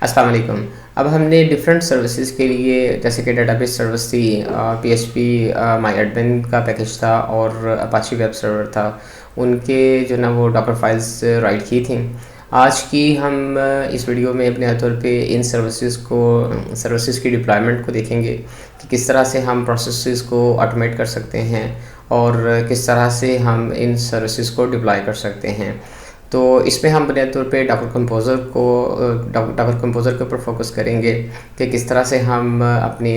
अस्सलाम वालेकुम। अब हमने डिफरेंट सर्विसेज के लिए जैसे कि डेटाबेस सर्विस थी, पीएचपी माई एडमिन का पैकेज था और अपाची वेब सर्वर था, उनके जो ना वो डॉकर फाइल्स राइट की थी। आज की हम इस वीडियो में अपने तौर पे इन सर्विसेज की डिप्लॉयमेंट को देखेंगे कि किस तरह से हम प्रोसेसेस को ऑटोमेट कर सकते हैं और किस तरह से हम इन सर्विसेज को डिप्लॉय कर सकते हैं। तो इसमें हम बुनियादी तौर पे डॉकर कंपोज़र के ऊपर फोकस करेंगे कि किस तरह से हम अपनी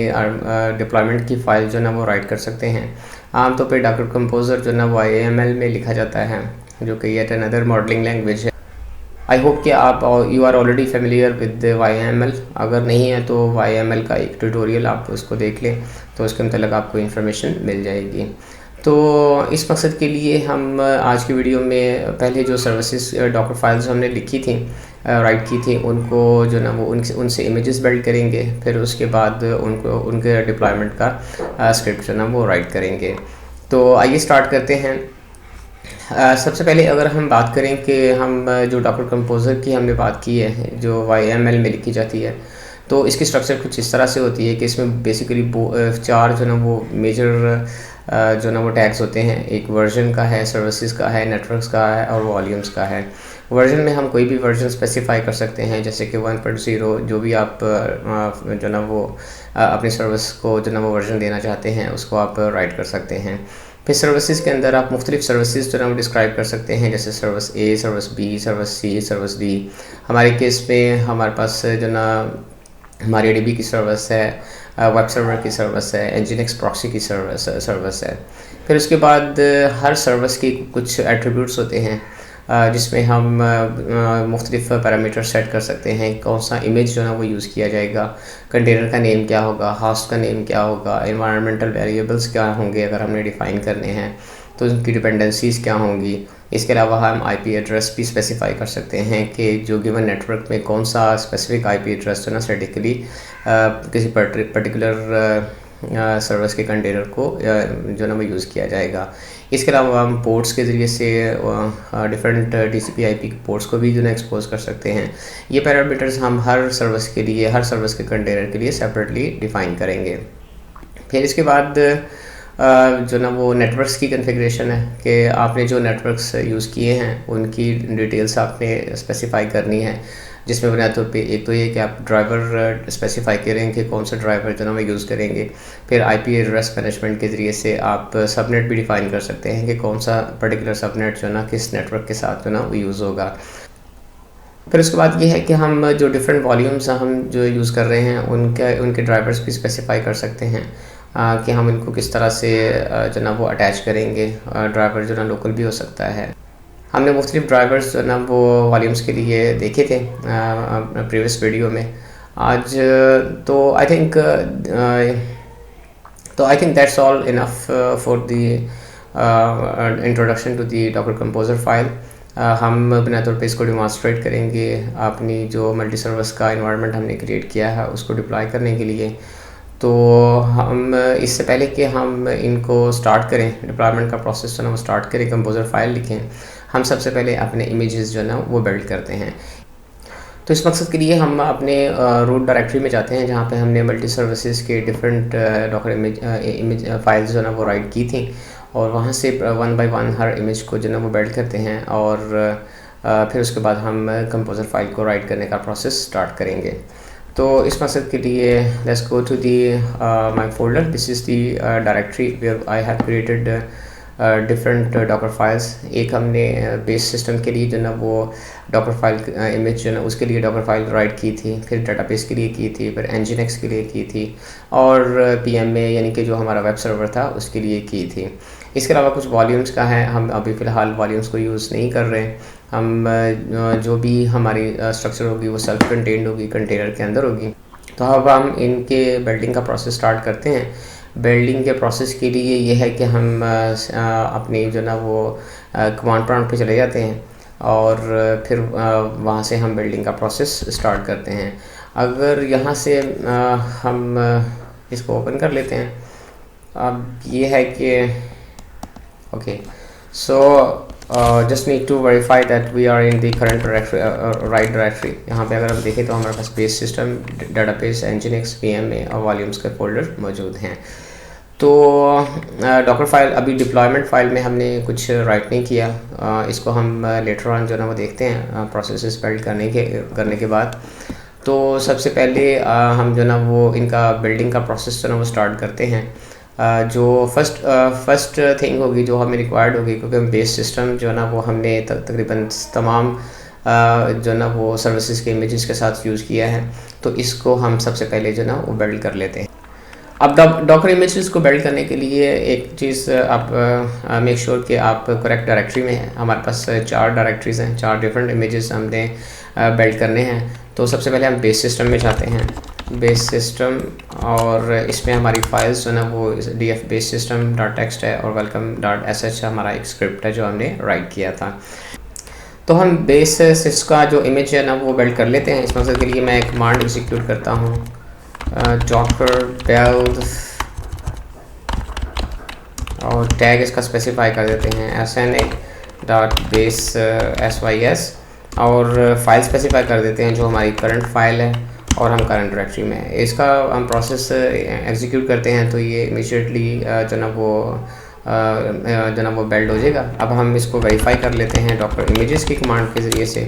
डिप्लॉयमेंट की फ़ाइल जो ना वो राइट कर सकते हैं। आमतौर पे डॉकर कंपोज़र जो ना वो IAML में लिखा जाता है, जो कि येट अनदर मॉडलिंग लैंग्वेज है। आई होप कि आप you are already familiar with YAML। अगर नहीं है तो YAML का एक ट्यूटोरियल आप उसको देख लें, तो उसके मतलब आपको इन्फॉर्मेशन मिल जाएगी। तो इस मकसद के लिए हम आज की वीडियो में पहले जो सर्विसेज डॉकर फाइल्स हमने लिखी थी, राइट की थी, उनको जो ना वो उनसे इमेजेस बिल्ड करेंगे। फिर उसके बाद उनको उनके डिप्लॉयमेंट का स्क्रिप्ट जो ना वो राइट करेंगे। तो आइए स्टार्ट करते हैं। सबसे पहले अगर हम बात करें कि हम जो डॉकर कंपोज़र की हमने बात की है, जो YAML में लिखी जाती है, तो इसकी स्ट्रक्चर कुछ इस तरह से होती है कि इसमें बेसिकली चार जो ना वो मेजर जो ना वो टैग्स होते हैं। एक वर्जन का है, सर्विसेज का है, नेटवर्क्स का है और वॉल्यूम्स का है। वर्जन में हम कोई भी वर्जन स्पेसिफाई कर सकते हैं, जैसे कि 1.0 जो भी आप जो ना वो अपनी सर्विस को जो ना वो वर्जन देना चाहते हैं उसको आप राइट कर सकते हैं। फिर सर्विसेज के अंदर आप मुख्तलिफ सर्विसेज जो ना वो डिस्क्राइब कर सकते हैं, जैसे service A, service B, service C, service D। हमारे केस में हमारे पास जो ना हमारी DB की सर्विस है, वेब सर्वर की सर्विस है, Nginx प्रॉक्सी की सर्विस है। फिर उसके बाद हर सर्विस की कुछ एट्रीब्यूट्स होते हैं, जिसमें हम मुख्तलिफ पैरामीटर सेट कर सकते हैं। कौन सा इमेज जो है वो यूज़ किया जाएगा, कंटेनर का नेम क्या होगा, होस्ट का नेम क्या होगा, एनवायरनमेंटल वेरिएबल्स क्या होंगे अगर हमने डिफ़ाइन करने हैं, तो उनकी डिपेंडेंसीज़ क्या होंगी। इसके अलावा हम IP एड्रेस भी स्पेसिफाई कर सकते हैं कि जो गिवन नेटवर्क में कौन सा स्पेसिफिक IP एड्रेस जो ना स्टैटिकली किसी पर्टिकुलर सर्विस के कंटेनर को जो ना वो यूज़ किया जाएगा। इसके अलावा हम पोर्ट्स के ज़रिए से डिफरेंट TCP/IP पोर्ट्स को भी जो ना एक्सपोज कर सकते हैं। ये पैरामीटर्स हम हर सर्विस के कंटेनर के लिए सेपरेटली डिफ़ाइन करेंगे। फिर इसके बाद जो ना वो नेटवर्क्स की कॉन्फ़िगरेशन है कि आपने जो नेटवर्क्स यूज़ किए हैं उनकी डिटेल्स आपने स्पेसिफाई करनी है, जिसमें बुनियादी तौर पे एक तो ये कि आप ड्राइवर स्पेसिफाई करें कि कौन सा ड्राइवर जो ना वो यूज़ करेंगे। फिर IP एड्रेस मैनेजमेंट के ज़रिए से आप सबनेट भी डिफ़ाइन कर सकते हैं कि कौन सा पर्टिकुलर सबनेट जो ना किस नेटवर्क के साथ जो ना वो यूज़ होगा। फिर उसके बाद ये है कि हम जो डिफरेंट वॉल्यूम्स हम जो यूज़ कर रहे हैं उनके ड्राइवर्स भी स्पेसिफाई कर सकते हैं, कि हम इनको किस तरह से जो ना वो अटैच करेंगे। ड्राइवर जो ना लोकल भी हो सकता है। हमने मुख्तलिफ ड्राइवर्स जो ना वो वॉल्यूम्स के लिए देखे थे प्रीवियस वीडियो में। आज तो I think that's all enough for the introduction to the docker composer file. हम बुनियादी तौर पे इसको डिमॉन्स्ट्रेट करेंगे अपनी जो मल्टी सर्विस का इन्वायरमेंट हमने क्रिएट किया है उसको डिप्लॉय करने के लिए। तो हम इससे पहले कि हम इनको स्टार्ट करें, डिप्लॉयमेंट का प्रोसेस जो ना वो स्टार्ट करें, कंपोज़र फाइल लिखें, हम सबसे पहले अपने इमेजेस जो ना वो बिल्ड करते हैं। तो इस मकसद के लिए हम अपने रूट डायरेक्टरी में जाते हैं, जहाँ पे हमने मल्टी सर्विसेज के डिफरेंट डॉकर इमेज फाइल्स जो ना वो राइट की थी, और वहाँ से one by one her image को जो ना वो बिल्ड करते हैं। और फिर उसके बाद हम कंपोज़र फाइल को राइट करने का प्रोसेस स्टार्ट करेंगे। तो इस मकसद के लिए let's go to the my folder. This is the directory where I have created different docker files. एक हमने बेस सिस्टम के लिए जो ना वो डॉकर फाइल इमेज जो ना उसके लिए डॉकर फाइल राइट की थी, फिर डेटाबेस के लिए की थी, फिर Nginx के लिए की थी, और PMA यानी कि जो हमारा वेब सर्वर था उसके लिए की थी। इसके अलावा कुछ वॉल्यूम्स का है, हम अभी फ़िलहाल वॉल्यूम्स को यूज़ नहीं कर रहे। हम जो भी हमारी स्ट्रक्चर होगी वो सेल्फ कंटेन्ड होगी, कंटेनर के अंदर होगी। तो अब हम इनके बिल्डिंग का प्रोसेस स्टार्ट करते हैं। बिल्डिंग के प्रोसेस के लिए ये है कि हम अपनी जो ना वो कमांड प्रॉम्प्ट पे चले जाते हैं और फिर वहाँ से हम बिल्डिंग का प्रोसेस स्टार्ट करते हैं। अगर यहाँ से हम इसको ओपन कर लेते हैं। अब ये है कि okay, so just need to verify that we are in the current directory, right directory. यहाँ पे अगर हम देखें तो हमारे पास base system, database, nginx, PMA और वॉल्यूम्स के फोल्डर मौजूद हैं। तो डॉकर फाइल अभी डिप्लॉयमेंट फाइल में हमने कुछ राइट नहीं किया, इसको हम लेटर ऑन जो है वो देखते हैं प्रोसेसेस बिल्ड करने के बाद। तो सबसे पहले हम जो ना वो इनका बिल्डिंग का प्रोसेस जो ना वो स्टार्ट करते हैं। जो फर्स्ट थिंग होगी जो हमें रिक्वायर्ड होगी, क्योंकि हम बेस सिस्टम जो है ना वो हमने तकरीबन तमाम जो ना वो सर्विसेज के इमेजेस के साथ यूज़ किया है, तो इसको हम सबसे पहले जो ना वो बिल्ड कर लेते हैं। अब डॉकर इमेजेस को बिल्ड करने के लिए एक चीज़ आप मेक श्योर कि आप करेक्ट डायरेक्टरी में हैं। हमारे पास 4 डायरेक्टरीज़ हैं, 4 डिफरेंट इमेजेस हमने बिल्ड करने हैं। तो सबसे पहले हम बेस सिस्टम में जाते हैं, बेस सिस्टम, और इसमें हमारी फाइल्स जो ना वो df base system dot text है और वेलकम डॉट sh हमारा एक स्क्रिप्ट है जो हमने राइट किया था। तो हम बेस का जो इमेज है ना वो बिल्ड कर लेते हैं। इस मकसद के लिए मैं एक कमांड एग्जीक्यूट करता हूँ, docker build, और टैग इसका स्पेसिफाई कर देते हैं sna.base sys, और फाइल स्पेसिफाई कर देते हैं जो हमारी करंट फाइल है और हम करंट डायरेक्टरी में है। इसका हम प्रोसेस एग्जीक्यूट करते हैं तो ये इमीडिएटली जो ना वो बिल्ड हो जाएगा। अब हम इसको वेरीफाई कर लेते हैं डॉकर इमेजेस की कमांड के ज़रिए से।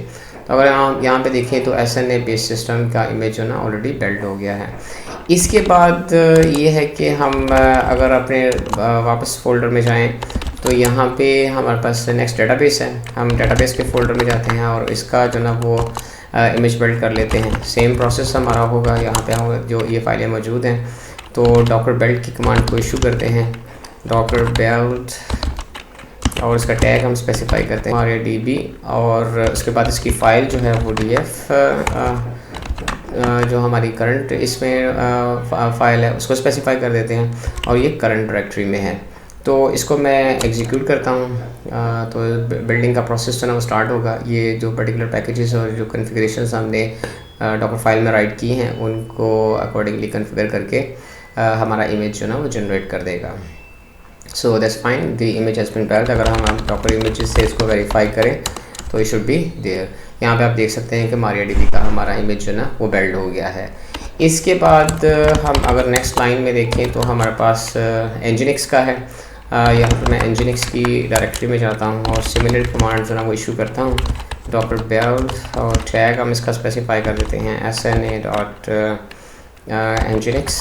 तो अगर यहाँ पे देखें तो SNA बेस सिस्टम का इमेज जो ना ऑलरेडी बिल्ड हो गया है। इसके बाद ये है कि हम अगर अपने वापस फोल्डर में जाएं तो यहाँ पे हमारे पास नेक्स्ट डेटाबेस है। हम डेटाबेस के फोल्डर में जाते हैं और इसका जो ना वो इमेज बिल्ड कर लेते हैं। सेम प्रोसेस हमारा होगा, यहाँ पे हम जो ये फाइलें मौजूद हैं तो डॉकर बिल्ड की कमांड को इशू करते हैं, डॉकर बिल्ड, और इसका टैग हम स्पेसिफाई करते हैं MariaDB, और उसके बाद इसकी फ़ाइल जो है वो df जो हमारी करंट इसमें फ़ाइल है उसको स्पेसिफाई कर देते हैं, और ये करंट डायरेक्टरी में है। तो इसको मैं एग्जीक्यूट करता हूँ, तो बिल्डिंग का प्रोसेस जो ना वो स्टार्ट होगा। ये जो पर्टिकुलर पैकेजेस और जो कन्फिग्रेशंस हमने डॉकर फाइल में राइट की हैं उनको अकॉर्डिंगली कन्फिगर करके हमारा इमेज जो ना वो जनरेट कर देगा। So that's fine, the image has been build. अगर हम डॉकर इमेजेस से इसको वेरीफाई करें तो इट शुड बी देयर। यहाँ पे आप देख सकते हैं कि MariaDB का हमारा इमेज जो ना वो बिल्ड हो गया है। इसके बाद हम अगर नेक्स्ट लाइन में देखें तो हमारे पास Nginx का है। यहाँ पर मैं Nginx की डायरेक्टरी में जाता हूँ और सिमिलर कमांड जो ना वो इशू करता हूँ, डॉकर बिल्ड, और टैग हम इसका स्पेसिफाई कर देते हैं sna.nginx,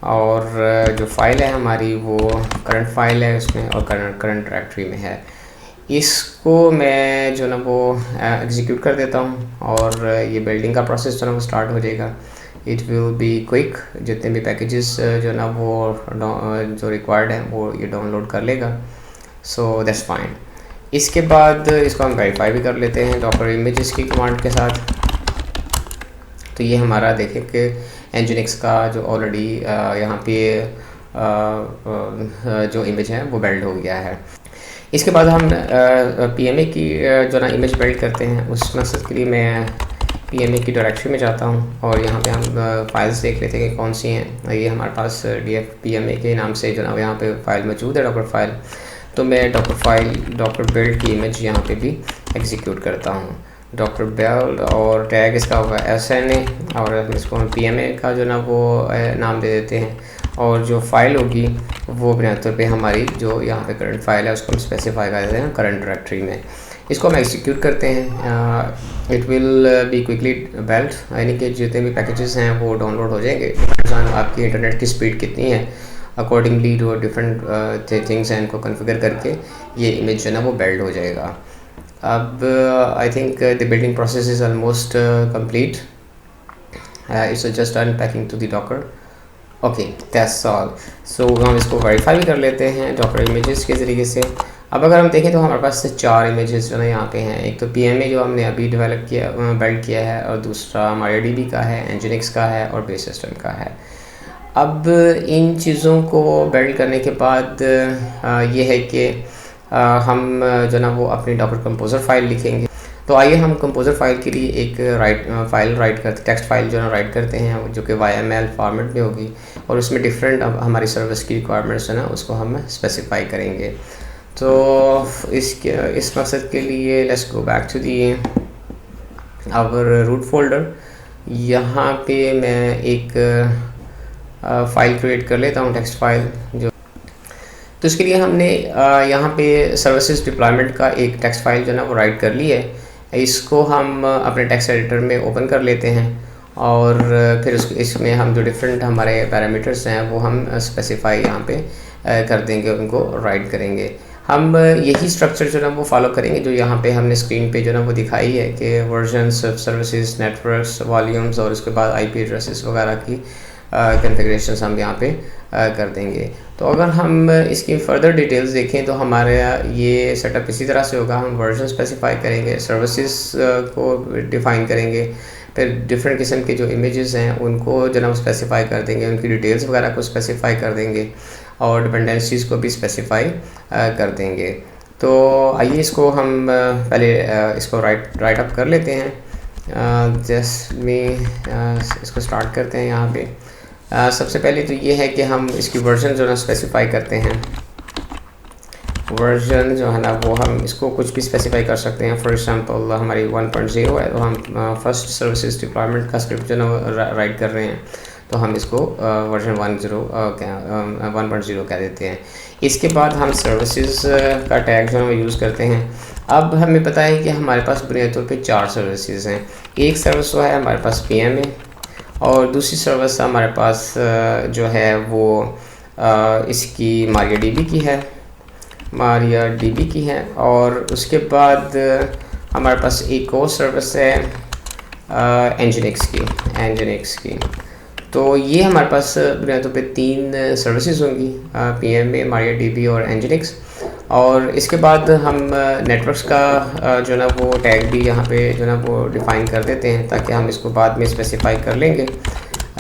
और जो फाइल है हमारी वो करंट फाइल है उसमें और करंट डायरेक्टरी में है। इसको मैं जो ना वो एग्जीक्यूट कर देता हूँ और ये बिल्डिंग का प्रोसेस जो ना वो स्टार्ट हो जाएगा। इट विल बी क्विक, जितने भी पैकेजेस जो ना वो जो रिक्वायर्ड है वो ये डाउनलोड कर लेगा। सो दैट्स फाइन। इसके बाद इसको हम वेरीफाई भी कर लेते हैं डॉकर इमेजेस की कमांड के साथ। तो ये हमारा देखें कि Nginx का जो ऑलरेडी यहाँ पे जो इमेज है वो बिल्ड हो गया है। इसके बाद हम PMA की जो ना इमेज बिल्ड करते हैं। उस मकसद के लिए मैं PMA की डायरेक्टरी में जाता हूँ और यहाँ पे हम फाइल्स देख लेते हैं कि कौन सी हैं। ये हमारे पास df PMA के नाम से जो ना यहाँ पे फाइल मौजूद है, डॉकर फाइल। तो मैं डॉकर बिल्ड की इमेज यहाँ पे भी एग्जीक्यूट करता हूँ, डॉकर बिल्ड, और टैग इसका होगा SNA, और इसको हम PMA का जो ना वो नाम दे देते हैं, और जो फाइल होगी वो बुनियादी तौर पे हमारी जो यहाँ पे करंट फाइल है उसको हम स्पेसिफाई कर देते हैं करंट डायरेक्टरी में। इसको हम एग्जीक्यूट करते हैं। It will be quickly build, यानी कि जितने भी पैकेजेस हैं वो डाउनलोड हो जाएंगे। डिपेंड्स ऑन आपकी इंटरनेट की स्पीड कितनी है, अकॉर्डिंगली जो डिफरेंट थिंग्स हैं इनको कन्फिगर करके ये इमेज जो ना वो बिल्ड हो जाएगा। अब I think the building process is almost complete. It's just unpacking to the docker. Okay, that's all. So हम इसको वेरीफाई भी कर लेते हैं डॉकर इमेजेस के ज़रिए से। अब अगर हम देखें तो हमारे पास 4 इमेजेस जो ना यहाँ पे हैं। एक तो PMA जो हमने अभी डेवलप किया, बिल्ड किया है, और दूसरा MariaDB का है, Nginx का है, और बेस सिस्टम का है। अब इन चीज़ों को बिल्ड करने के बाद ये है कि हम जो ना वो अपनी डॉकर कंपोज़र फाइल लिखेंगे। तो आइए हम कंपोज़र फाइल के लिए एक फाइल राइट करते, टेक्स्ट फाइल जो ना राइट करते हैं, जो कि YML फॉर्मेट में होगी, और उसमें डिफरेंट हमारी सर्विस की रिक्वायरमेंट्स है ना उसको हम स्पेसिफाई करेंगे। तो इस मकसद के लिए let's go back to the our root folder. यहाँ पे मैं एक फ़ाइल क्रिएट कर लेता हूँ, टेक्स्ट फाइल जो। तो इसके लिए हमने यहाँ पे सर्विसेज डिप्लॉयमेंट का एक टेक्स्ट फाइल जो है ना वो राइट कर ली है। इसको हम अपने टेक्स्ट एडिटर में ओपन कर लेते हैं और फिर इसमें हम जो डिफरेंट हमारे पैरामीटर्स हैं वो हम स्पेसिफाई यहाँ पे कर देंगे, उनको राइट करेंगे। हम यही स्ट्रक्चर जो है ना वो फॉलो करेंगे जो यहाँ पे हमने स्क्रीन पे जो है ना वो दिखाई है कि वर्जन्स, सर्विसेज, नेटवर्क्स, वॉल्यूम्स और उसके बाद आईपी एड्रेसेस वगैरह की कॉन्फ़िगरेशंस हम यहाँ पे कर देंगे। तो अगर हम इसकी फ़र्दर डिटेल्स देखें तो हमारे ये सेटअप इसी तरह से होगा। हम वर्जन स्पेसिफाई करेंगे, सर्विसेज को डिफ़ाइन करेंगे, फिर डिफरेंट किस्म के जो इमेजेस हैं उनको जो ना स्पेसिफाई कर देंगे, उनकी डिटेल्स वगैरह को स्पेसिफाई कर देंगे और डिपेंडेंसीज़ को भी स्पेसिफाई कर देंगे। तो आइए इसको हम पहले इसको राइट अप कर लेते हैं। जस्ट में इसको स्टार्ट करते हैं। यहाँ पे सबसे पहले तो ये है कि हम इसकी वर्जन जो ना स्पेसिफाई करते हैं। वर्जन जो है ना वो हम इसको कुछ भी स्पेसिफाई कर सकते हैं। फॉर एग्जांपल हमारी 1.0 है तो हम फर्स्ट सर्विसेज डिप्लॉयमेंट का स्क्रिप्ट जो ना राइट कर रहे हैं, तो हम इसको वर्जन 1.0 कह देते हैं। इसके बाद हम सर्विसेज का टैग जो है वो यूज़ करते हैं। अब हमें पता है कि हमारे पास बुनियादी तौर पे 4 सर्विसेज हैं। एक सर्विस जो है हमारे पास PM है और दूसरी सर्विस हमारे पास जो है वो इसकी MariaDB की है और उसके बाद हमारे पास एक और सर्विस है Nginx की। तो ये हमारे पास बुनियादी तौर पे 3 सर्विसेज होंगी, PMA, MariaDB और Nginx। और इसके बाद हम नेटवर्क्स का जो ना वो टैग भी यहाँ पे जो ना वो डिफ़ाइन कर देते हैं ताकि हम इसको बाद में स्पेसिफाई कर लेंगे।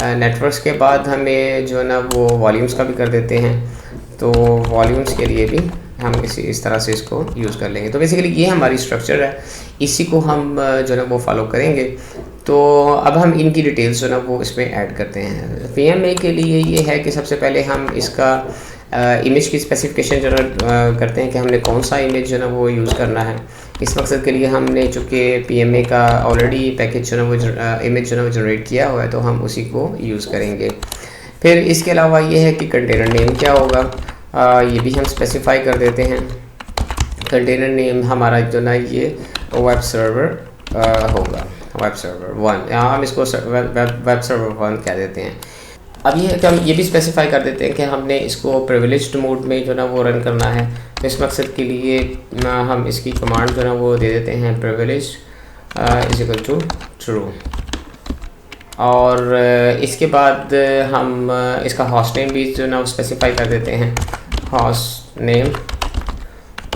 नेटवर्क्स के बाद हमें जो ना वो वॉल्यूम्स का भी कर देते हैं, तो वॉल्यूम्स के लिए भी हम इस तरह से इसको यूज़ कर लेंगे। तो बेसिकली ये हमारी स्ट्रक्चर है, इसी को हम जो ना वो फॉलो करेंगे। तो अब हम इनकी डिटेल्स जो ना वो इसमें ऐड करते हैं। PMA के लिए ये है कि सबसे पहले हम इसका इमेज की स्पेसिफिकेशन जो ना करते हैं कि हमने कौन सा इमेज जो ना वो यूज़ करना है। इस मकसद के लिए हमने चूँकि PMA का ऑलरेडी पैकेज जो ना वो इमेज जो ना वो जनरेट किया हुआ है, तो हम उसी को यूज़ करेंगे। फिर इसके अलावा ये है कि कंटेनर नेम क्या होगा, ये भी हम स्पेसिफाई कर देते हैं। कंटेनर नेम हमारा जो ना ये वेब सर्वर होगा, वेब सर्वर 1, यहाँ हम इसको वेब सर्वर 1 कह देते हैं। अब ये है कि हम ये भी स्पेसिफाई कर देते हैं कि हमने इसको प्रिविलेज्ड मोड में जो ना वो रन करना है। तो इस मकसद के लिए हम इसकी कमांड जो ना वो दे देते हैं privileged is equal to true. और इसके बाद हम इसका होस्ट नेम भी जो ना वो स्पेसिफाई कर देते हैं, होस्ट नेम,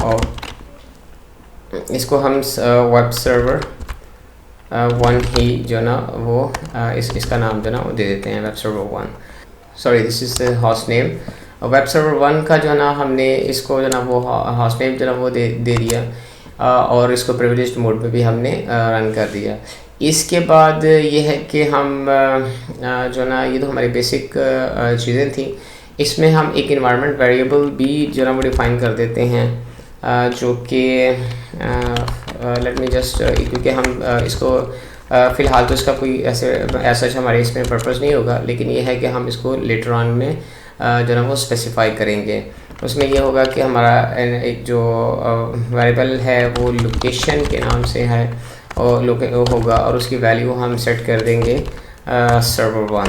और इसको हम वेब सर्वर 1 ही जो ना वो इसका नाम जो ना वो दे देते हैं, web server 1। Sorry, this is the host name. Web server 1 का जो ना हमने इसको जो ना वो होस्ट नेम जो ना वो दे दिया और इसको प्रिविलेज्ड मोड में भी हमने रन कर दिया। इसके बाद ये है कि हम जो ना ये तो हमारी बेसिक चीज़ें थी। इसमें हम एक इन्वायरमेंट वेरिएबल भी जो ना वो डिफ़ाइन कर देते हैं, जो कि लेट मी जस्ट, क्योंकि हम इसको फ़िलहाल तो इसका कोई ऐसा हमारे इसमें पर्पज़ नहीं होगा, लेकिन ये है कि हम इसको लेटर ऑन में जो ना वो स्पेसिफाई करेंगे। उसमें ये होगा कि हमारा एक जो वेरिएबल है वो लोकेशन के नाम से है और होगा और उसकी वैल्यू हम सेट कर देंगे server 1।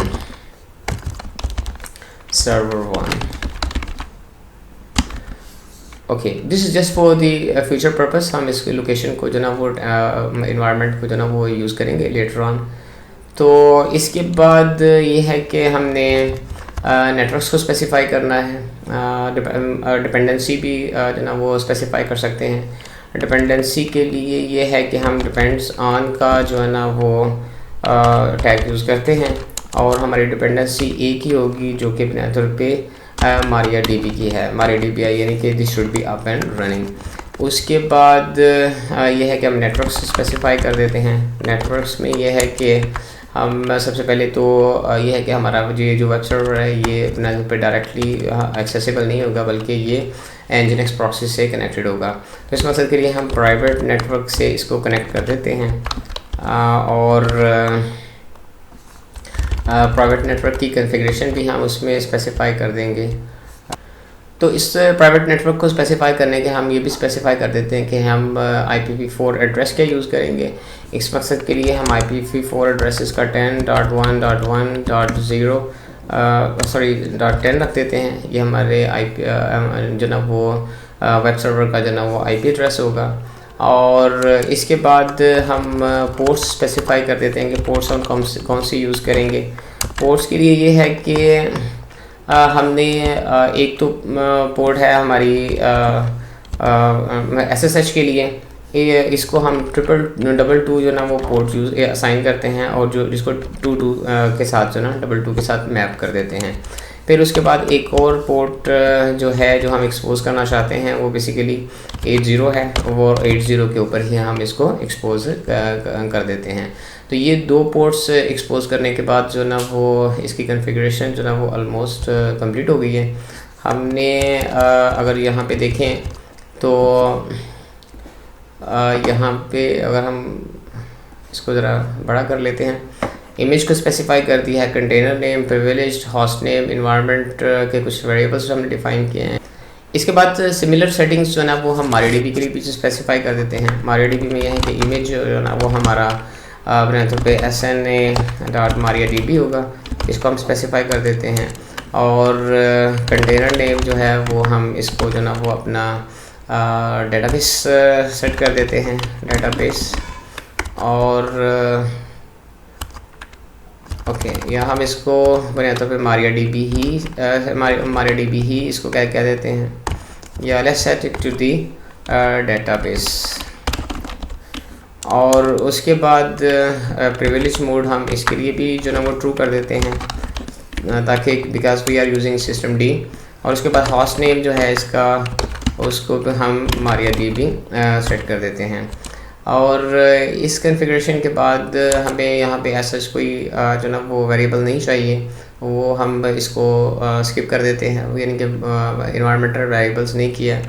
Okay, this is just for the future purpose. हम इसके लोकेशन को जो ना वो इन्वायरमेंट को जो ना वो यूज़ करेंगे लेटर ऑन। तो इसके बाद ये है कि हमने नेटवर्क्स को स्पेसिफाई करना है। डिपेंडेंसी भी जो ना वो स्पेसिफाई कर सकते हैं। डिपेंडेंसी के लिए ये है कि हम डिपेंड्स ऑन का जो है ना वो टैग यूज़ करते हैं और हमारी डिपेंडेंसी एक ही होगी जो कि बुनियादी तौर पे MariaDB की है। MariaDB यानी कि this should be up and running. उसके बाद ये है कि हम नेटवर्क्स स्पेसिफाई कर देते हैं। नेटवर्क्स में ये है कि हम सबसे पहले तो ये है कि हमारा ये जो वेब सर्वर है ये अपना पे डायरेक्टली एक्सेसिबल नहीं होगा, बल्कि ये Nginx प्रॉक्सी से कनेक्टेड होगा। तो इस मकसद के लिए हम प्राइवेट नेटवर्क से इसको कनेक्ट कर देते हैं और प्राइवेट नेटवर्क की कॉन्फ़िगरेशन भी हम उसमें स्पेसिफाई कर देंगे। तो इस प्राइवेट नेटवर्क को स्पेसिफाई करने के हम ये भी स्पेसिफाई कर देते हैं कि हम IPv4 एड्रेस क्या यूज़ करेंगे। इस मकसद के लिए हम IPv4 एड्रेसेस का 10.1.1.0 रख देते हैं। ये हमारे जो ना वो वेब सर्वर का जो ना वो IP एड्रेस होगा। और इसके बाद हम पोर्ट्स स्पेसिफाई कर देते हैं कि पोर्ट्स हम कौन सी यूज़ करेंगे। पोर्ट्स के लिए ये है कि हमने एक तो पोर्ट है हमारी SSH के लिए, इसको हम 222 जो ना वो पोर्ट यूज़ असाइन करते हैं और जो जिसको 22 के साथ जो ना 22 के साथ मैप कर देते हैं। फिर उसके बाद एक और पोर्ट जो है जो हम एक्सपोज करना चाहते हैं वो बेसिकली 80 है, वो 80 के ऊपर ही हम इसको एक्सपोज कर देते हैं। तो ये दो पोर्ट्स एक्सपोज करने के बाद जो ना वो इसकी कॉन्फ़िगरेशन जो ना वो ऑलमोस्ट कंप्लीट हो गई है। हमने अगर यहाँ पे देखें तो यहाँ पे अगर हम इसको ज़रा बड़ा कर लेते हैं, इमेज को स्पेसिफाई कर दिया है, container name, privileged, host name, environment के कुछ वेरिएबल्स हमने डिफ़ाइन किए हैं। इसके बाद सिमिलर सेटिंग्स जो ना वो हम MariaDB के लिए पीछे स्पेसिफाई कर देते हैं। MariaDB में यह है कि इमेज जो ना वो हमारा अपने तौर पे sna.mariadb होगा, इसको हम स्पेसिफाई कर देते हैं। और कंटेनर नेम जो है वो हम इसको जो ना वो अपना डेटाबेस सेट कर देते हैं, डेटाबेस। और ओके यहाँ हम इसको बने तौर पे MariaDB ही इसको क्या कह देते हैं, या let's set it to the database. और उसके बाद प्रिविलेज मोड हम इसके लिए भी जो ना वो ट्रू कर देते हैं, ताकि because we are using system D. और उसके बाद होस्ट नेम जो है इसका, उसको तो हम MariaDB सेट कर देते हैं। और इस कॉन्फ़िगरेशन के बाद हमें यहाँ पे ऐसा कोई जो ना वो वेरिएबल नहीं चाहिए, वो हम इसको स्किप कर देते हैं, यानी कि इन्वायरमेंटल वेरिएबल्स नहीं किया।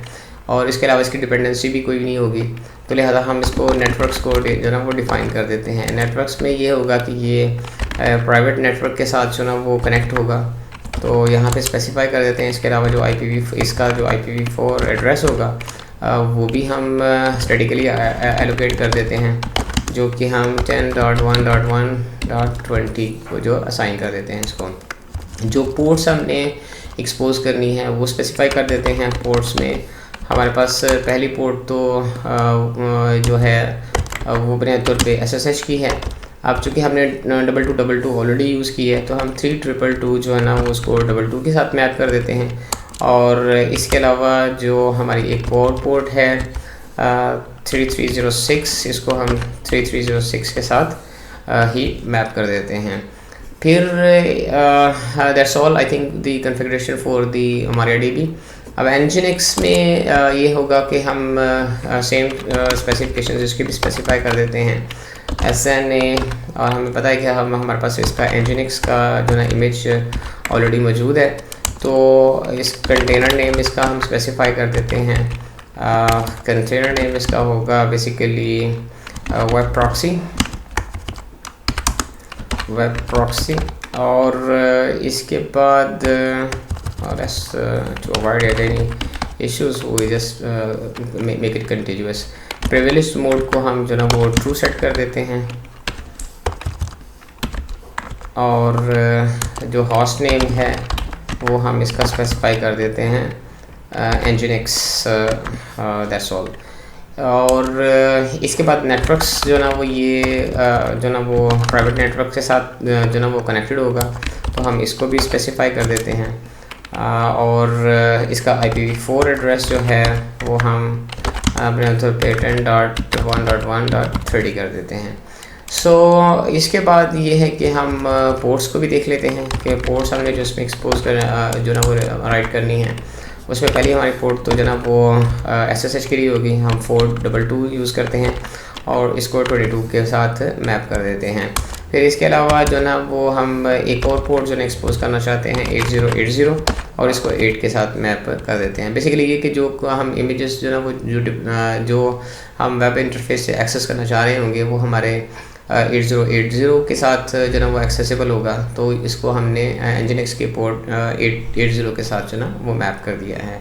और इसके अलावा इसकी डिपेंडेंसी भी कोई नहीं होगी, तो लिहाजा हम इसको नेटवर्क्स को जो ना वो डिफ़ाइन कर देते हैं। नेटवर्क्स में ये होगा कि ये प्राइवेट नेटवर्क के साथ जो ना वो कनेक्ट होगा, तो यहाँ पे स्पेसिफाई कर देते हैं। इसके अलावा जो इसका जो IPv4 एड्रेस होगा वो भी हम स्टैटिकली एलोकेट कर देते हैं, जो कि हम 10.1.1.20 को जो असाइन कर देते हैं इसको। जो पोर्ट्स हमने एक्सपोज करनी है वो स्पेसिफाई कर देते हैं। पोर्ट्स में हमारे पास पहली पोर्ट तो जो है वो बने तौर पे SSH की है। अब चूँकि हमने 2222 ऑलरेडी यूज़ की है, तो हम 3222 जो है ना वो उसको 22 के साथ मैप कर देते हैं। और इसके अलावा जो हमारी एक और पोर्ट है 3306, इसको हम 3306 के साथ ही मैप कर देते हैं। फिर that's all I think the configuration for the MariaDB। अब Nginx में ये होगा कि हम सेम स्पेसिफिकेशन इसकी भी स्पेसिफाई कर देते हैं, SNA। और हमें पता है कि हमारे पास इसका Nginx का जो ना इमेज ऑलरेडी मौजूद है, तो इस कंटेनर नेम इसका हम स्पेसिफाई कर देते हैं। कंटेनर नेम इसका होगा बेसिकली वेब प्रॉक्सी। और इसके बाद to avoid any issues we just make it contiguous। Privileged mode को हम जो ना वो ट्रू सेट कर देते हैं। और जो होस्ट नेम है वो हम इसका स्पेसिफाई कर देते हैं Nginx, दैट्स ऑल। और इसके बाद नेटवर्क्स जो ना वो ये जो ना वो प्राइवेट नेटवर्क के साथ जो ना वो कनेक्टेड होगा, तो हम इसको भी स्पेसिफाई कर देते हैं। और इसका IPv4 एड्रेस जो है वो हम अपने तौर पे 10.1.1.30 कर देते हैं। इसके बाद ये है कि हम पोर्ट्स को भी देख लेते हैं कि पोर्ट्स हमने जो इसमें एक्सपोज कर जो ना वो राइट करनी है, उसमें पहली हमारी पोर्ट तो जो ना वो SSH के लिए होगी। हम 422 यूज़ करते हैं और इसको 22 के साथ मैप कर देते हैं। फिर इसके अलावा जो ना वो हम एक और पोर्ट जो ना एक्सपोज करना चाहते हैं 8080 और इसको 8 के साथ मैप कर देते हैं। बेसिकली ये कि जो हम इमेजेस जो ना वो जो हम वेब इंटरफेस से एक्सेस करना चाह रहे होंगे वो हमारे 8080 के साथ जो ना वो एक्सेसिबल होगा, तो इसको हमने Nginx के पोर्ट 880 के साथ जो ना वो मैप कर दिया है।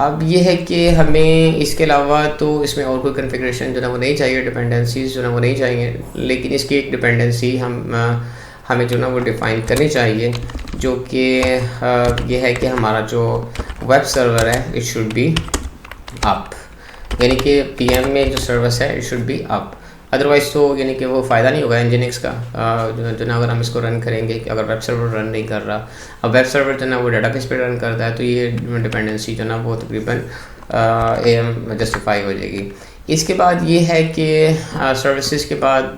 अब ये है कि हमें इसके अलावा तो इसमें और कोई कॉन्फ़िगरेशन जो ना वो नहीं चाहिए, डिपेंडेंसीज़ जो ना वो नहीं चाहिए, लेकिन इसकी एक डिपेंडेंसी हमें जो ना वो डिफ़ाइन करनी चाहिए, जो कि ये है कि हमारा जो वेब सर्वर है इट शुड बी अप, यानी कि पीएम में जो सर्विस है it should be up. Otherwise तो यानी कि वो फ़ायदा नहीं होगा Nginx का जो ना अगर हम इसको रन करेंगे कि अगर वेब सर्वर रन नहीं कर रहा। अब वेब सर्वर जो ना वो डेटाबेस पे रन करता है तो ये डिपेंडेंसी जो ना वो तकरीबन एम जस्टिफाई हो जाएगी। इसके बाद ये है कि सर्विसेज के बाद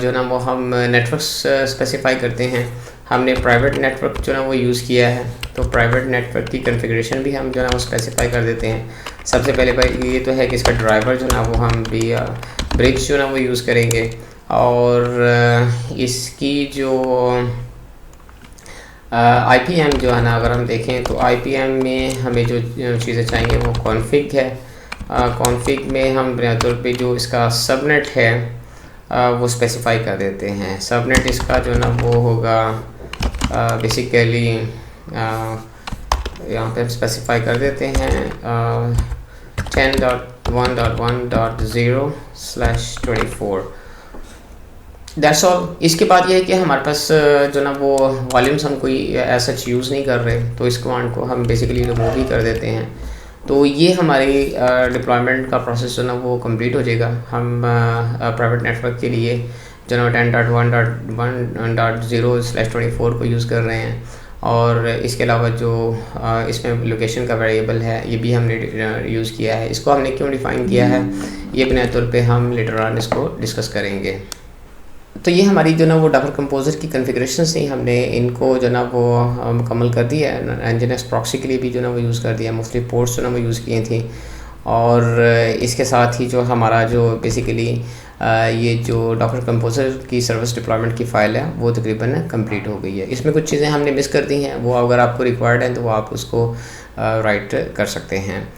जो ना वो हम नेटवर्क स्पेसिफाई करते हैं। हमने प्राइवेट नेटवर्क जो ना वो यूज़ किया है, तो प्राइवेट नेटवर्क की कॉन्फ़िगरेशन भी हम जो ना वो स्पेसिफाई कर देते हैं। सबसे पहले भाई ये तो है कि इसका ड्राइवर जो ना वो हम भी ब्रिज जो ना वो यूज़ करेंगे, और इसकी जो IPM जो है ना अगर हम देखें तो IPM में हमें जो चीज़ें चाहिए वो कॉन्फ़िग है। कॉन्फ़िग में हम बुनियादी तौर पे जो इसका सबनेट है वो स्पेसिफाई कर देते हैं। सबनेट इसका जो ना वो होगा बेसिकली यहाँ पे स्पेसिफाई कर देते हैं 10.1.1.0/24। That's all. इसके बाद ये है कि हमारे पास जो ना वो वॉल्यूम्स हम कोई ऐसा यूज़ नहीं कर रहे, तो इस कमांड को हम बेसिकली रिमूव ही कर देते हैं। तो ये हमारी डिप्लॉयमेंट का प्रोसेस जो ना वो कंप्लीट हो जाएगा। हम प्राइवेट नेटवर्क के लिए जो ना 10.1.1.0/24 को यूज़ कर रहे हैं, और इसके अलावा जो इसमें लोकेशन का वेरिएबल है ये भी हमने यूज़ किया है। इसको हमने क्यों डिफ़ाइन किया है ये बुनियादी तौर पे हम लेटर ऑन इसको डिस्कस करेंगे। तो ये हमारी जो ना वो डॉकर कंपोज़र की कॉन्फ़िगरेशन से हमने इनको जो ना वो मुकम्मल कर दिया है। Nginx प्रॉक्सी के लिए भी जो ना वो यूज़ कर दिया, मुख्तलिफ पोर्ट्स जो ना वो यूज़ किए थे, और इसके साथ ही जो हमारा जो बेसिकली ये जो डॉकर कंपोज़र की सर्विस डिप्लॉयमेंट की फ़ाइल है वो तकरीबन कंप्लीट हो गई है। इसमें कुछ चीज़ें हमने मिस कर दी हैं, वो अगर आपको रिक्वायर्ड है तो वो आप उसको राइट कर सकते हैं।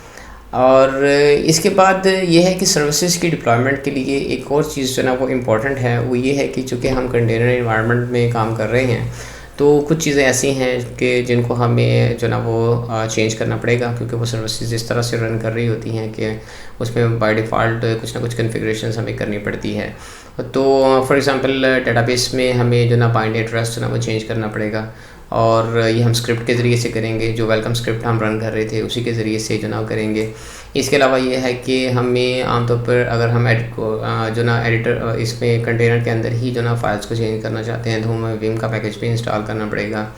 और इसके बाद ये है कि सर्विसेज की डिप्लॉयमेंट के लिए एक और चीज़ जो ना वो इम्पॉर्टेंट है, वो ये है कि चूँकि हम कंटेनर इन्वायरमेंट में काम कर रहे हैं तो कुछ चीज़ें ऐसी हैं कि जिनको हमें जो ना वो चेंज करना पड़ेगा, क्योंकि वो सर्विसेज इस तरह से रन कर रही होती हैं कि उसमें बाय डिफ़ॉल्ट कुछ ना कुछ कॉन्फ़िगरेशंस हमें करनी पड़ती है। तो फॉर एग्ज़ाम्पल डेटाबेस में हमें जो ना बाइंड एड्रेस जो ना वो चेंज करना पड़ेगा, और ये हम स्क्रिप्ट के ज़रिए से करेंगे। जो वेलकम स्क्रिप्ट हम रन कर रहे थे उसी के ज़रिए से जो ना करेंगे। इसके अलावा ये है कि हमें आमतौर पर अगर हम एडिट को जो ना एडिटर इसमें कंटेनर के अंदर ही जो ना फाइल्स को चेंज करना चाहते हैं तो हमें विम का पैकेज भी इंस्टॉल करना पड़ेगा।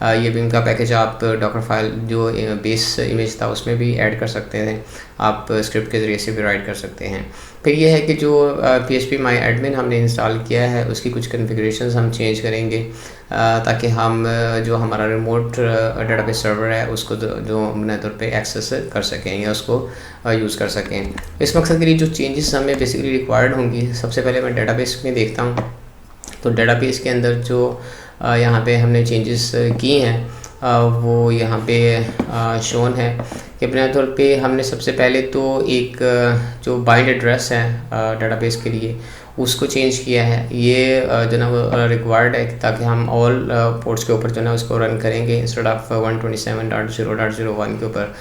ये विम का पैकेज आप डॉकर फाइल जो बेस इमेज था उसमें भी ऐड कर सकते हैं, आप स्क्रिप्ट के ज़रिए से भी राइट कर सकते हैं। फिर ये है कि जो PHP माई एडमिन हमने इंस्टॉल किया है उसकी कुछ कॉन्फ़िगरेशंस हम चेंज करेंगे, ताकि हम जो हमारा रिमोट डेटाबेस सर्वर है उसको जो बुनियादी तौर पे एक्सेस कर सकें या उसको यूज़ कर सकें। इस मकसद के लिए जो चेंजेस हमें बेसिकली रिक्वायर्ड होंगी, सबसे पहले मैं डेटाबेस में देखता हूँ। तो डेटाबेस के अंदर जो यहाँ पे हमने चेंजेस किए हैं वो यहाँ पे शोन है कि बुनियादी तौर पे हमने सबसे पहले तो एक जो बाइंड एड्रेस है डेटाबेस के लिए उसको चेंज किया है। ये जो ना वो रिक्वायर्ड है ताकि हम ऑल पोर्ट्स के ऊपर जो ना उसको रन करेंगे इंस्टेड ऑफ 127.0.01 के ऊपर।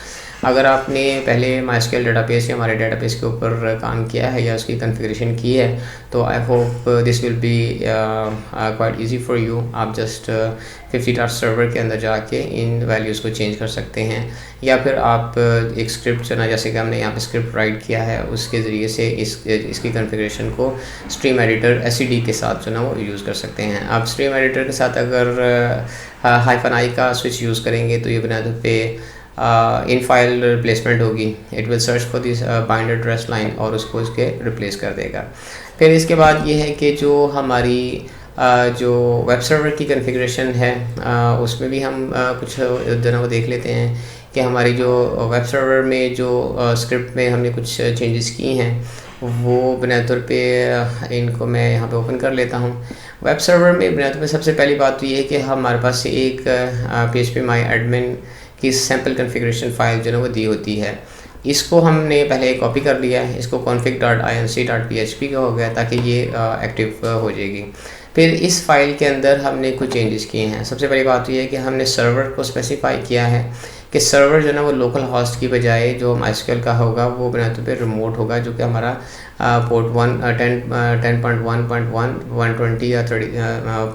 अगर आपने पहले MySQL डेटाबेस या हमारे डेटाबेस के ऊपर काम किया है या उसकी कॉन्फ़िगरेशन की है तो I hope this will be quite easy for you. आप जस्ट 50 सर्वर के अंदर जाके इन वैल्यूज़ को चेंज कर सकते हैं, या फिर आप एक स्क्रिप्ट जो ना जैसे कि हमने यहाँ पे स्क्रिप्ट राइट किया है उसके ज़रिए से इसकी कॉन्फ़िगरेशन को स्ट्रीम एडिटर SED के साथ जो ना वो यूज़ कर सकते हैं। आप स्ट्रीम एडिटर के साथ अगर -i का स्विच यूज़ करेंगे तो ये बुनियादी तौर पे इन फाइल रिप्लेसमेंट होगी। It will search for this bind address line और उसको इसके रिप्लेस कर देगा। फिर इसके बाद ये है कि जो हमारी जो वेब सर्वर की कॉन्फ़िगरेशन है उसमें भी हम कुछ जो है वो देख लेते हैं कि हमारी जो वेब सर्वर में जो स्क्रिप्ट में हमने कुछ चेंजेस किए हैं वो बुनियादी तौर पे इनको मैं यहाँ पे ओपन कर लेता हूँ। वेब सर्वर में बुनियादी तौर पे सबसे पहली बात तो ये है कि हमारे पास एक PHP my admin की सैम्पल कॉन्फ़िगरेशन फ़ाइल जो है वो दी होती है। इसको हमने पहले कॉपी कर लिया है, इसको config.inc.php का हो गया ताकि ये एक्टिव हो जाएगी। फिर इस फाइल के अंदर हमने कुछ चेंजेस किए हैं। सबसे पहली बात तो ये है कि हमने सर्वर को स्पेसिफाई किया है कि सर्वर जो है ना वो लोकल होस्ट की बजाय जो MySQL का होगा वो बुनियादी तौर पे रिमोट होगा, जो कि हमारा पोर्ट 10.1.1.1 या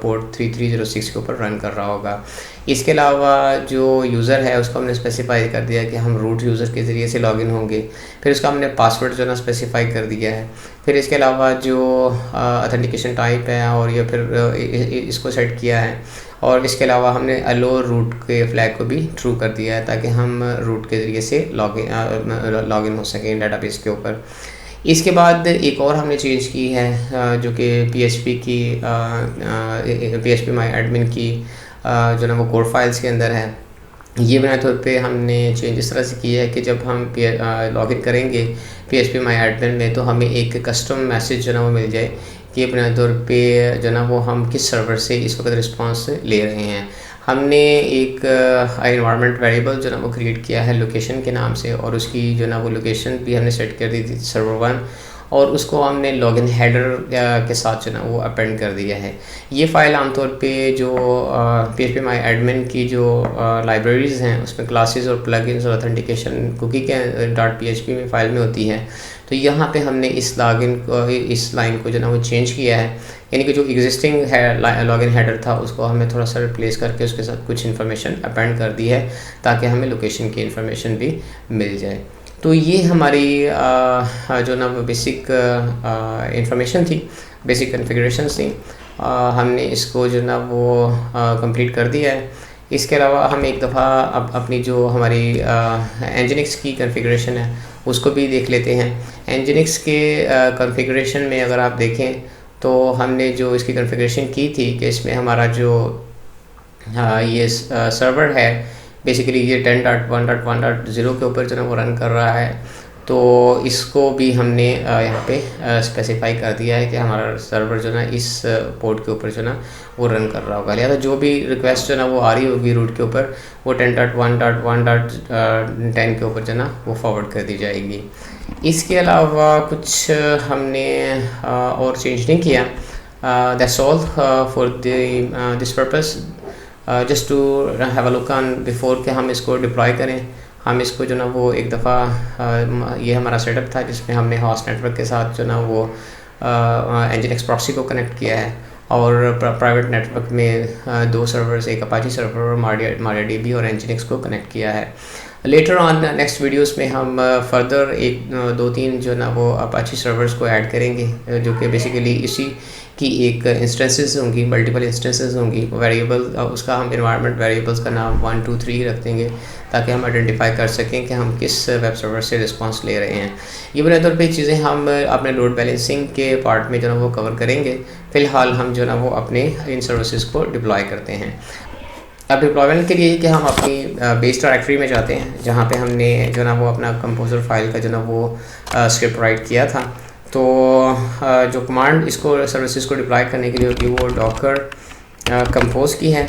पोर्ट 3306 के ऊपर रन कर रहा होगा। इसके अलावा जो यूज़र है उसको हमने स्पेसिफाई कर दिया कि हम रूट यूज़र के ज़रिए से लॉगिन होंगे। फिर उसका हमने पासवर्ड जो है ना स्पेसिफाई कर दिया है। फिर इसके अलावा जो ऑथेंटिकेशन टाइप है और या फिर इसको सेट किया है, और इसके अलावा हमने अलो रूट के फ्लैग को भी ट्रू कर दिया है ताकि हम रूट के ज़रिए से लॉगिन हो सकें डेटाबेस के ऊपर। इसके बाद एक और हमने चेंज की है जो कि PHP my admin की जो ना वो कोड फाइल्स के अंदर है। ये बुनियादी तौर पे हमने चेंज इस तरह से किया है कि जब हम लॉगिन करेंगे PHP my admin में तो हमें एक कस्टम मैसेज जो ना वो मिल जाए कि बुनियादी तौर पे जो ना वो हम किस सर्वर से इस वक्त रिस्पांस ले रहे हैं। हमने एक एनवायरनमेंट वेरिएबल जो ना वो क्रिएट किया है लोकेशन के नाम से, और उसकी जो ना वो लोकेशन भी हमने सेट कर दी थी सर्वर 1, और उसको हमने लॉगिन हेडर के साथ जो ना वो अपेंड कर दिया है। ये फ़ाइल आमतौर पे जो PHP my admin की जो लाइब्रेरीज़ हैं उसमें क्लासेस और प्लगइन्स और ऑथेंटिकेशन कुकी के .php में फ़ाइल में होती है। तो यहाँ पे हमने इस लाइन को जो ना वो चेंज किया है, यानी कि जो एग्जिस्टिंग है लॉगिन हेडर था उसको हमें थोड़ा सा रिप्लेस करके उसके साथ कुछ इन्फॉर्मेशन अपेंड कर दी है ताकि हमें लोकेशन की इन्फॉर्मेशन भी मिल जाए। तो ये हमारी जो ना वो बेसिक इंफॉर्मेशन थी, बेसिक कॉन्फ़िगरेशंस थी। हमने इसको जो ना वो कंप्लीट कर दिया है। इसके अलावा हम एक दफ़ा अपनी जो हमारी Nginx की कॉन्फ़िगरेशन है उसको भी देख लेते हैं। Nginx के कॉन्फ़िगरेशन में अगर आप देखें तो हमने जो इसकी कॉन्फ़िगरेशन की थी कि इसमें हमारा जो ये सर्वर है बेसिकली ये 10.1.1.0 के ऊपर जो है वो रन कर रहा है। तो इसको भी हमने यहाँ पे स्पेसिफाई कर दिया है कि हमारा सर्वर जो ना इस पोर्ट के ऊपर जो ना वो रन कर रहा होगा, लिहाजा जो भी रिक्वेस्ट जो ना वो आ रही होगी रूट के ऊपर वो 10.1.1.10 के ऊपर जो ना वो फॉरवर्ड कर दी जाएगी। इसके अलावा कुछ हमने और चेंज नहीं किया। That's all for this purpose, just to have a look on before के हम इसको डिप्लॉय करें। हम इसको जो ना वो एक दफ़ा ये हमारा सेटअप था जिसमें हमने होस्ट नेटवर्क के साथ जो ना वो Nginx प्रॉक्सी को कनेक्ट किया है, और प्राइवेट नेटवर्क में 2 सर्वर्स, एक अपाची सर्वर और MariaDB और Nginx को कनेक्ट किया है। लेटर ऑन नेक्स्ट वीडियोस में हम फर्दर 1-2-3 जो ना वो अपाची सर्वर्स को ऐड करेंगे जो कि बेसिकली इसी की एक इंस्टेंसेस होंगी, मल्टीपल इंस्टेंसेस होंगी। वेरिएबल उसका हम एनवायरनमेंट वेरिएबल्स का नाम 1 2 3 रख देंगे ताकि हम आइडेंटिफाई कर सकें कि हम किस वेब सर्वर से रिस्पांस ले रहे हैं। ये बुनियादी तौर पे चीज़ें हम अपने लोड बैलेंसिंग के पार्ट में जो ना वो कवर करेंगे। फ़िलहाल हम जो ना वो अपने इन सर्विसेज को डिप्लॉय करते हैं। अब डिप्लॉयमेंट के लिए कि हम अपनी बेस डायरेक्टरी में जाते हैं जहाँ पे हमने जो ना वो अपना कंपोजर फाइल का जो ना वो स्क्रिप्ट राइट किया था। तो जो कमांड इसको सर्विसेज को डिप्लॉय करने के लिए होती है वो डॉकर कंपोज की है,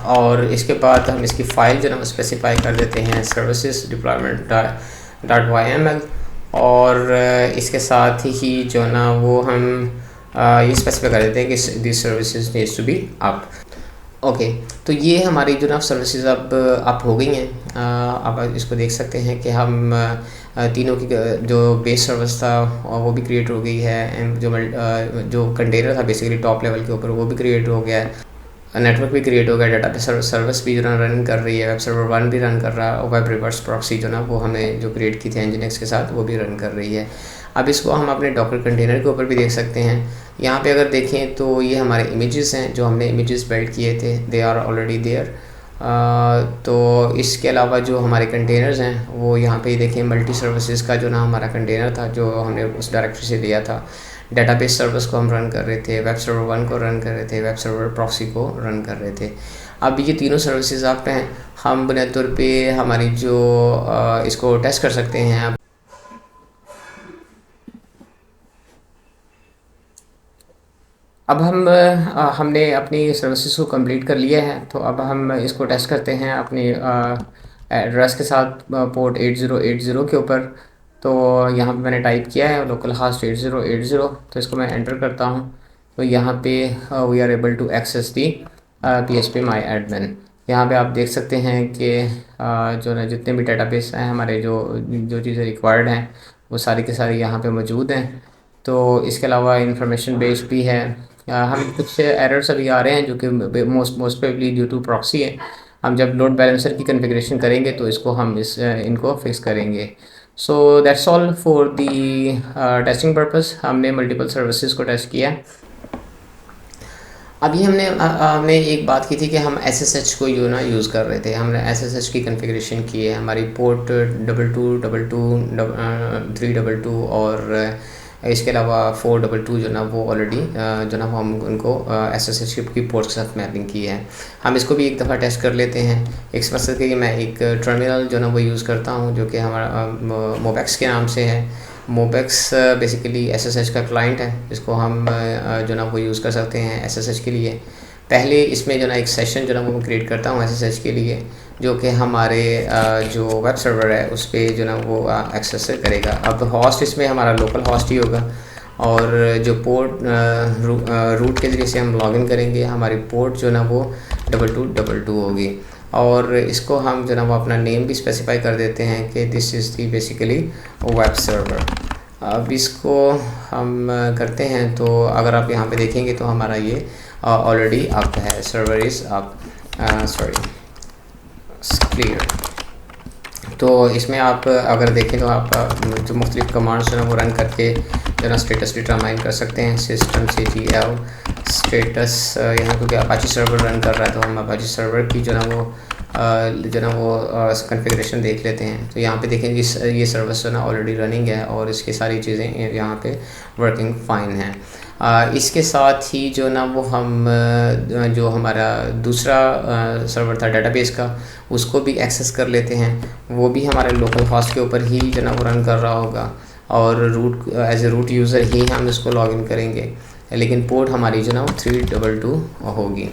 और इसके बाद हम इसकी फ़ाइल जो ना वो स्पेसिफाई कर देते हैं services deployment.yml, और इसके साथ ही जो ना वो हम ये स्पेसिफाई कर देते हैं कि this services needs to be up. Okay, तो ये हमारी जो ना सर्विसेज अब अप हो गई हैं। आप इसको देख सकते हैं कि हम तीनों की जो बेस सर्विस था वो भी क्रिएट हो गई है, जो कंटेनर था बेसिकली टॉप लेवल के ऊपर वो भी क्रिएट हो गया है, नेटवर्क भी क्रिएट हो गया, डेटाबेस सर्विस भी जो ना रन कर रही है, वेब सर्वर 1 भी रन कर रहा है, और वेब रिवर्स प्रॉक्सी जो ना वो हमने जो क्रिएट की थी Nginx के साथ वो भी रन कर रही है। अब इसको हम अपने डॉकर कंटेनर के ऊपर भी देख सकते हैं। यहाँ पे अगर देखें तो ये हमारे इमेजेस हैं जो हमने इमेजेस बिल्ड किए थे, दे आर ऑलरेडी देयर। तो इसके अलावा जो हमारे कंटेनर्स हैं वो यहाँ पे देखें, मल्टी सर्विसेज का जो ना हमारा कंटेनर था जो हमने उस डायरेक्टरी से लिया था डेटाबेस सर्वर्स को हम रन कर रहे थे, वेब सर्वर 1 को रन कर रहे थे, वेब सर्वर प्रॉक्सी को रन कर रहे थे। अब ये तीनों सर्विसेज आप पे हैं। हम बुनियादी तौर पे हमारी जो इसको टेस्ट कर सकते हैं। अब हमने अपनी सर्विसेज को कंप्लीट कर लिया है, तो अब हम इसको टेस्ट करते हैं अपने एड्रेस के साथ पोर्ट 8080 के ऊपर। तो यहाँ पे मैंने टाइप किया है लोकल हास्ट 8080, तो इसको मैं एंटर करता हूँ। तो यहाँ पे we are able to access the PHP my admin. यहाँ पे आप देख सकते हैं कि जो ना जितने भी डेटाबेस हैं हमारे, जो जो चीज़ें रिक्वायर्ड हैं वो सारी के सारी यहाँ पे मौजूद हैं। तो इसके अलावा इंफॉर्मेशन बेस भी है। हम कुछ एरर्स अभी आ रहे हैं जो कि most probably due to proxy है। हम जब लोड बैलेंसर की कॉन्फ़िगरेशन करेंगे तो इसको हम इनको फिक्स करेंगे। So that's all for the testing purpose. हमने मल्टीपल सर्विसेज को टेस्ट किया। अभी हमने एक बात की थी कि हम SSH को यूज़ कर रहे थे। हमने SSH की कॉन्फ़िगरेशन की है। हमारी पोर्ट 2222 और इसके अलावा 422 जो ना वो ऑलरेडी जो ना वो हम उनको SSH की पोर्ट के साथ मैपिंग की है। हम इसको भी एक दफ़ा टेस्ट कर लेते हैं। एक मकसद के लिए मैं एक टर्मिनल जो ना वो यूज़ करता हूँ, जो कि हमारा मोबैक्स के नाम से है। मोबैक्स बेसिकली SSH का क्लाइंट है, जिसको हम जो ना वो यूज़ कर सकते हैं SSH के लिए। पहले इसमें जो ना एक सेशन जो ना वो क्रिएट करता हूँ SSH के लिए, जो कि हमारे जो वेब सर्वर है उस पर जो ना वो एक्सेस करेगा। अब हॉस्ट इसमें हमारा लोकल हॉस्ट ही होगा, और जो पोर्ट रूट के ज़रिए से हम लॉगिन करेंगे, हमारी पोर्ट जो ना वो 2222 होगी। और इसको हम जो ना वो अपना नेम भी स्पेसिफाई कर देते हैं कि this is the basically web server. अब इसको हम करते हैं, तो अगर आप यहाँ पे देखेंगे तो हमारा ये ऑलरेडी अप है, server is up, sorry clear. तो इसमें आप अगर देखें तो आप जो मुख्तलिफ कमांड्स जो है वो रन करके जो ना स्टेटस डिटरमाइन कर सकते हैं। systemctl स्टेटस, यहाँ क्योंकि अपाची सर्वर रन कर रहा है तो हम अपाची सर्वर की जो ना वो कॉन्फ़िगरेशन देख लेते हैं। तो यहाँ पे देखेंगे ये सर्विस जो ना ऑलरेडी रनिंग है और इसकी सारी चीज़ें यहाँ पे वर्किंग फ़ाइन हैं। इसके साथ ही जो ना वो हम जो हमारा दूसरा सर्वर था डेटाबेस का, उसको भी एक्सेस कर लेते हैं। वो भी हमारे लोकल हॉस्ट के ऊपर ही जो ना वो रन कर रहा होगा, और root as a root user ही हम इसको लॉगिन करेंगे, लेकिन पोर्ट हमारी जो ना वो 322 होगी।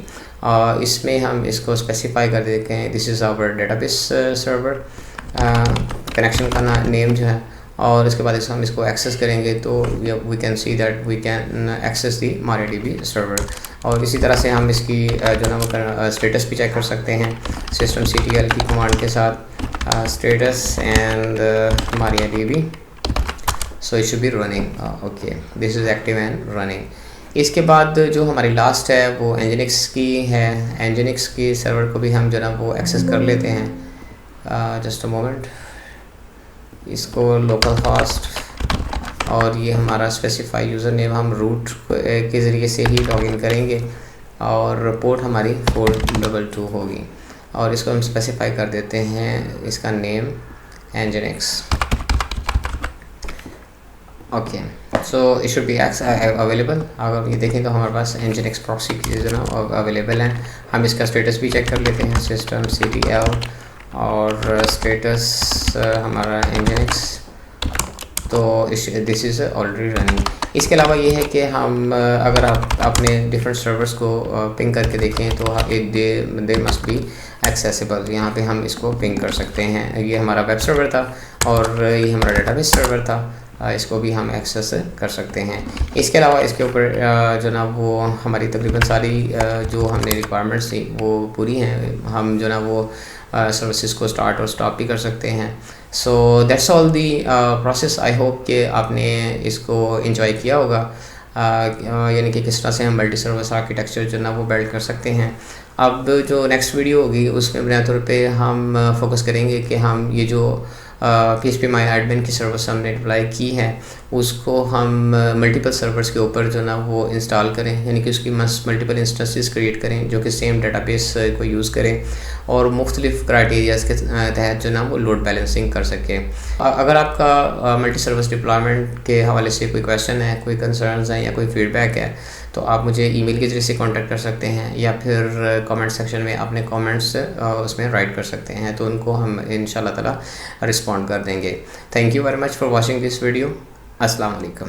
इसमें हम इसको स्पेसिफाई कर देते हैं this is our database server, connection का नेम जो है, और इसके बाद हम इसको एक्सेस करेंगे तो we can see that we can access the MariaDB server. और इसी तरह से हम इसकी जो ना वो स्टेटस भी चेक कर सकते हैं systemctl की कमांड के साथ, status and MariaDB, so it should be running. Okay, this is active and running. इसके बाद जो हमारी लास्ट है वो Nginx की है। Nginx की सर्वर को भी हम जो ना वो एक्सेस कर लेते हैं। जस्ट अ मोमेंट, इसको लोकल हॉस्ट और ये हमारा स्पेसिफाई यूज़र नेम हम रूट के ज़रिए से ही लॉगिन करेंगे, और पोर्ट हमारी 422 होगी, और इसको हम स्पेसिफाई कर देते हैं इसका name Nginx। Okay, so it should be available. अगर ये देखें तो हमारे पास Nginx प्रॉक्सी की जो ना अवेलेबल हैं। हम इसका स्टेटस भी चेक कर लेते हैं systemctl और स्टेटस हमारा Nginx, तो दिस इज़ ऑलरेडी रनिंग। इसके अलावा ये है कि हम अगर आप अपने डिफरेंट सर्वर्स को पिंग करके देखें तो दे मस्ट बी एक्सेसिबल। यहाँ पे हम इसको पिंग कर सकते हैं। ये हमारा वेब सर्वर था और ये हमारा डेटाबेस सर्वर था, इसको भी हम एक्सेस कर सकते हैं। इसके अलावा इसके ऊपर जो ना वो हमारी तकरीबन सारी जो हमने रिक्वायरमेंट्स थी वो पूरी हैं। हम जो ना वो सर्विसेज को स्टार्ट और स्टॉप भी कर सकते हैं। So that's all the process. I hope कि आपने इसको एंजॉय किया होगा, यानी कि किस तरह से हम मल्टी सर्विस आर्किटेक्चर जो ना वो बिल्ड कर सकते हैं। अब जो नेक्स्ट वीडियो होगी उसमें बुनियादी तौर पे हम फोकस करेंगे कि हम ये जो PHP माई एडमिन की सर्विस हमने डिप्लाई की है उसको हम मल्टीपल सर्वर्स के ऊपर जो ना वो इंस्टॉल करें, यानी कि उसकी मल्टीपल इंस्टेंसेस क्रिएट करें जो कि सेम डेटाबेस को यूज़ करें और मुख्तलिफ क्राइटेरियाज़ के तहत जो ना वो लोड बैलेंसिंग कर सकें। अगर आपका मल्टी सर्विस डिप्लॉयमेंट के हवाले से कोई क्वेश्चन है, कोई कंसर्न्स हैं या कोई फीडबैक है तो आप मुझे ईमेल के ज़रिए से कांटेक्ट कर सकते हैं या फिर कमेंट सेक्शन में अपने कमेंट्स उसमें राइट कर सकते हैं, तो उनको हम इंशाल्लाह ताला रिस्पॉन्ड कर देंगे। Thank you very much for watching this video. अस्सलाम वालेकुम।